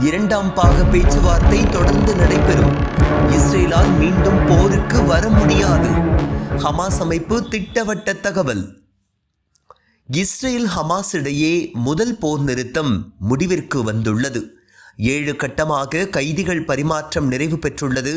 இரண்டாம் பாக பேச்சுவார்த்தை தொடர்ந்து நடைபெறும். இஸ்ரேலால் மீண்டும் போருக்கு வர முடியாது. ஹமாஸ் அமைப்பு திட்டவட்ட தகவல். இஸ்ரேல் ஹமாஸ் இடையே முதல் போர் நிறுத்தம் முடிவிற்கு வந்துள்ளது. 7 கட்டமாக கைதிகள் பரிமாற்றம் நிறைவு பெற்றுள்ளது.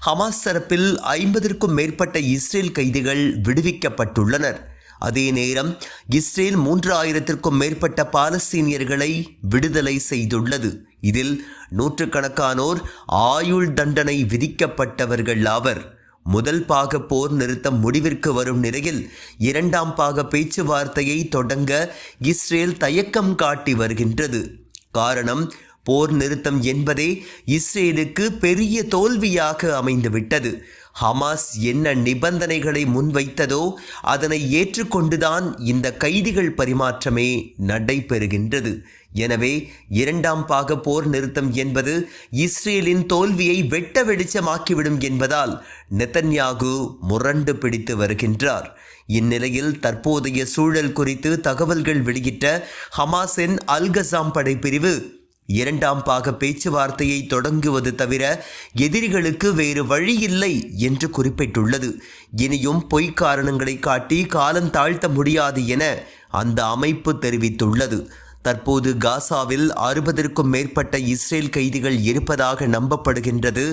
ஹமாஸ் தரப்பில் 50க்கும் மேற்பட்ட இஸ்ரேல் கைதிகள் விடுவிக்கப்பட்டுள்ளனர். அதே நேரம் இஸ்ரேல் 3000த்திற்கும் மேற்பட்ட பாலஸ்தீனியர்களை விடுதலை செய்துள்ளது. இதில் நூற்றுக்கணக்கானோர் ஆயுள் தண்டனை விதிக்கப்பட்டவர்கள் ஆவர். முதல் பாக போர் நிறுத்தம் முடிவிற்கு வரும் நிலையில் இரண்டாம் பாக பேச்சுவார்த்தையை தொடங்க இஸ்ரேல் தயக்கம் காட்டி வருகின்றது. காரணம், போர் நிறுத்தம் என்பதே இஸ்ரேலுக்கு பெரிய தோல்வியாக அமைந்துவிட்டது. ஹமாஸ் என்ன நிபந்தனைகளை முன்வைத்ததோ அதனை ஏற்றுக்கொண்டுதான் இந்த கைதிகள் பரிமாற்றமே நடைபெறுகின்றது. எனவே இரண்டாம் பாக போர் நிறுத்தம் என்பது இஸ்ரேலின் தோல்வியை வெட்ட வெளிச்சமாக்கிவிடும் என்பதால் நெதன்யாகு முரண்டு பிடித்து வருகின்றார். இந்நிலையில் தற்போதைய சூழல் குறித்து தகவல்கள் வெளியிட்ட ஹமாஸின் அல்-கஸாம் படைப்பிரிவு இரண்டாம் பாக பேச்சுவார்த்தையை தொடங்குவது தவிர எதிரிகளுக்கு வேறு வழி இல்லை என்று குறிப்பிட்டுள்ளது. இனியும் பொய்க் காரணங்களை காட்டி காலம் தாழ்த்த முடியாது என அந்த அமைப்பு தெரிவித்துள்ளது. தற்போது காசாவில் 60க்கும் மேற்பட்ட இஸ்ரேல் கைதிகள் இருப்பதாக நம்பப்படுகின்றது.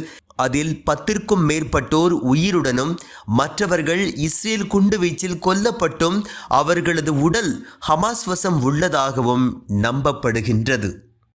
அதில் 10க்கும் மேற்பட்டோர் உயிருடனும் மற்றவர்கள் இஸ்ரேல் குண்டுவீச்சில் கொல்லப்பட்டும் அவர்களது உடல் ஹமாஸ் வசம் உள்ளதாகவும் நம்பப்படுகின்றது.